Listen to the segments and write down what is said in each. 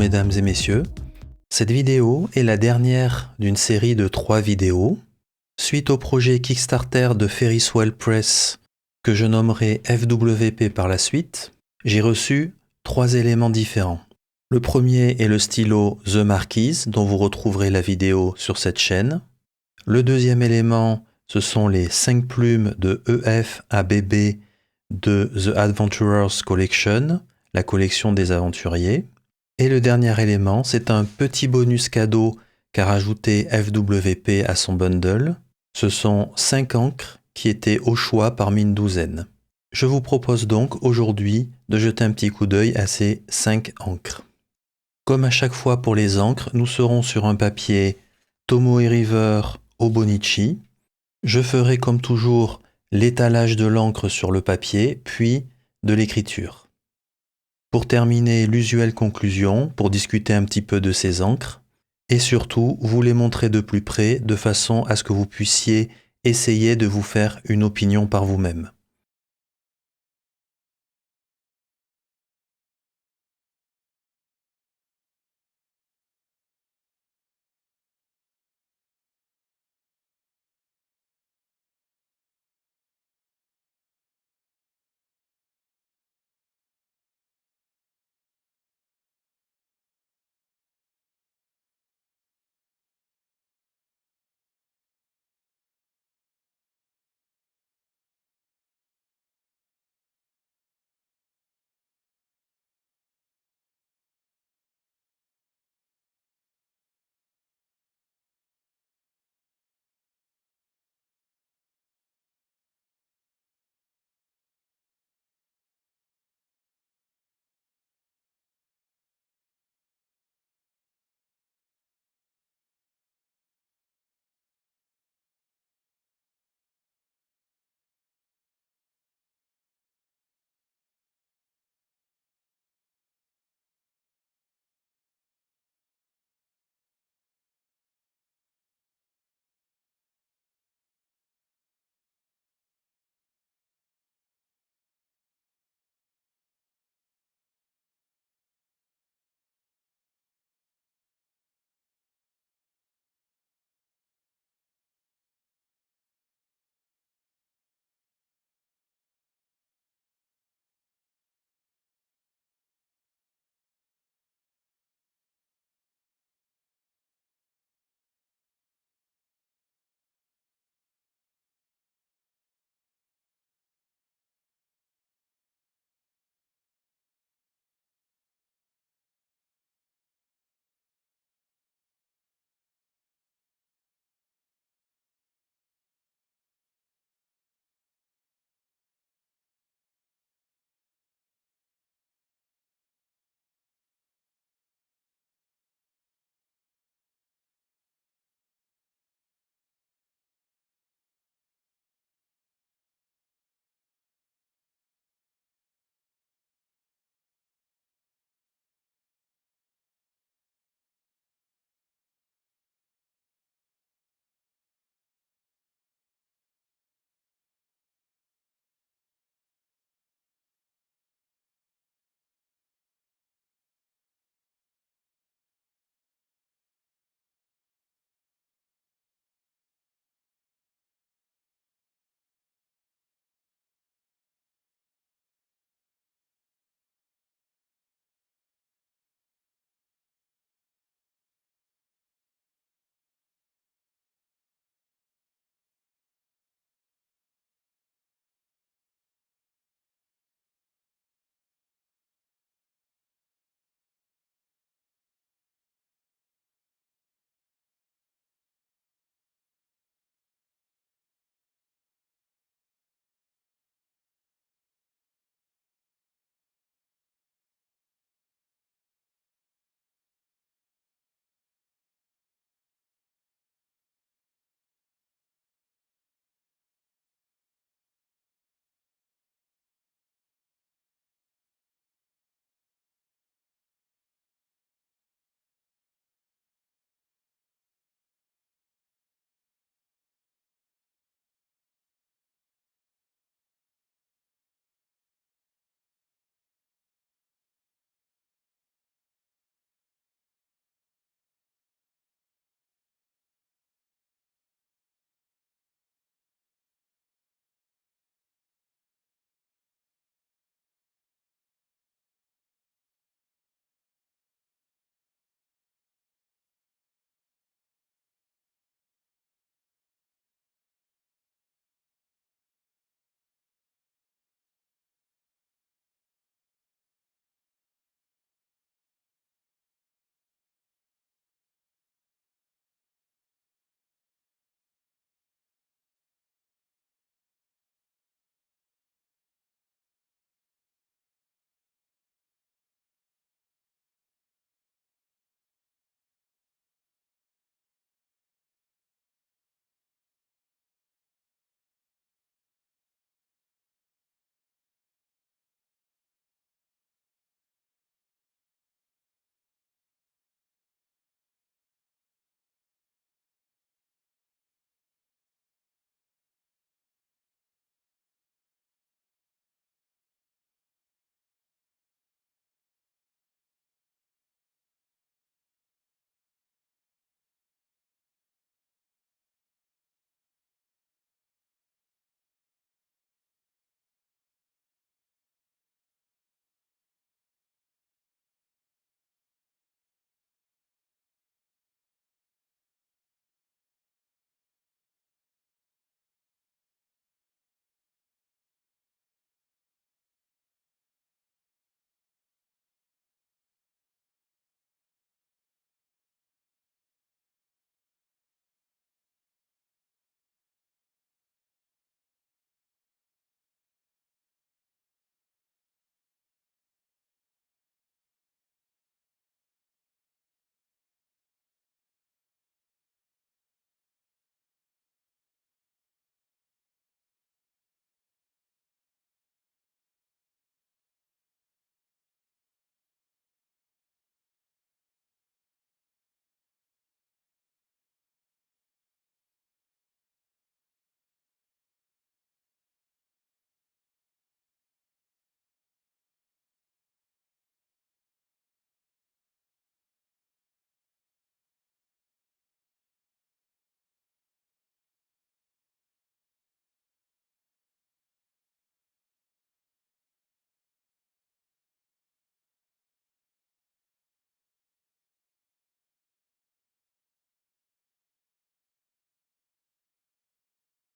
mesdames et messieurs. Cette vidéo est la dernière d'une série de 3 vidéos. Suite au projet Kickstarter de Ferriswell Press que je nommerai FWP par la suite, j'ai reçu 3 éléments différents. Le premier est le stylo The Marquise dont vous retrouverez la vidéo sur cette chaîne. Le deuxième élément, ce sont les 5 plumes de EF à BB de The Adventurers Collection, la collection des aventuriers. Et le dernier élément, c'est un petit bonus cadeau qu'a rajouté FWP à son bundle. Ce sont 5 encres qui étaient au choix parmi une douzaine. Je vous propose donc aujourd'hui de jeter un petit coup d'œil à ces 5 encres. Comme à chaque fois pour les encres, nous serons sur un papier Tomoe River Hobonichi. Je ferai comme toujours l'étalage de l'encre sur le papier, puis de l'écriture. Pour terminer, l'usuelle conclusion, pour discuter un petit peu de ces encres, et surtout vous les montrer de plus près, de façon à ce que vous puissiez essayer de vous faire une opinion par vous-même.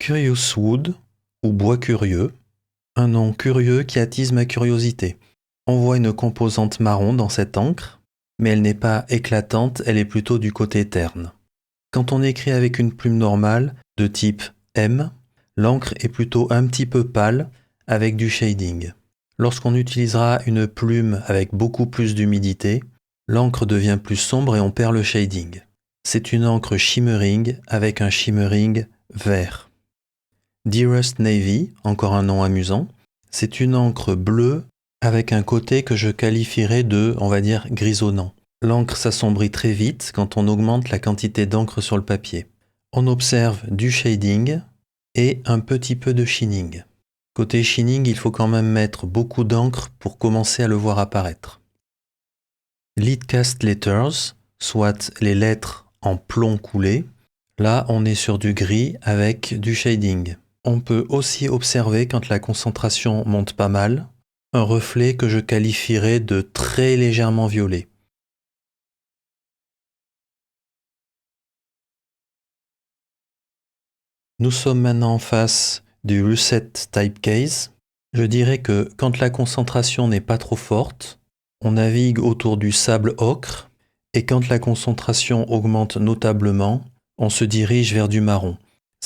Curious Wood, ou bois curieux, un nom curieux qui attise ma curiosité. On voit une composante marron dans cette encre, mais elle n'est pas éclatante, elle est plutôt du côté terne. Quand on écrit avec une plume normale, de type M, l'encre est plutôt un petit peu pâle, avec du shading. Lorsqu'on utilisera une plume avec beaucoup plus d'humidité, l'encre devient plus sombre et on perd le shading. C'est une encre shimmering avec un shimmering vert. Dearest Navy, encore un nom amusant, c'est une encre bleue avec un côté que je qualifierais de, on va dire, grisonnant. L'encre s'assombrit très vite quand on augmente la quantité d'encre sur le papier. On observe du shading et un petit peu de sheening. Côté sheening, il faut quand même mettre beaucoup d'encre pour commencer à le voir apparaître. Lead Cast Letters, soit les lettres en plomb coulé, là on est sur du gris avec du shading. On peut aussi observer quand la concentration monte pas mal, un reflet que je qualifierais de très légèrement violet. Nous sommes maintenant en face du Russet Typecase. Je dirais que quand la concentration n'est pas trop forte, on navigue autour du sable ocre, et quand la concentration augmente notablement, on se dirige vers du marron.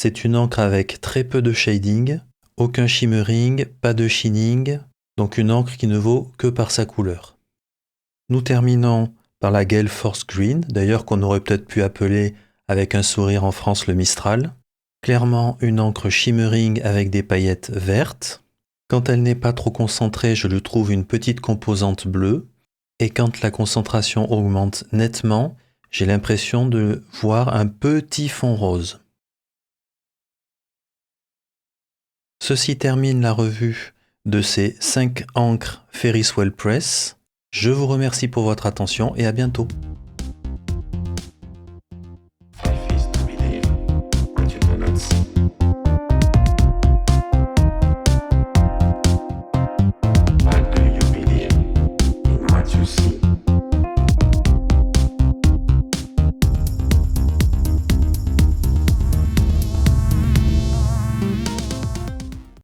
C'est une encre avec très peu de shading, aucun shimmering, pas de sheening, donc une encre qui ne vaut que par sa couleur. Nous terminons par la Gale Force Green, d'ailleurs qu'on aurait peut-être pu appeler avec un sourire en France le Mistral. Clairement une encre shimmering avec des paillettes vertes. Quand elle n'est pas trop concentrée, je lui trouve une petite composante bleue. Et quand la concentration augmente nettement, j'ai l'impression de voir un petit fond rose. Ceci termine la revue de ces 5 encres Ferris Wheel Press. Je vous remercie pour votre attention et à bientôt.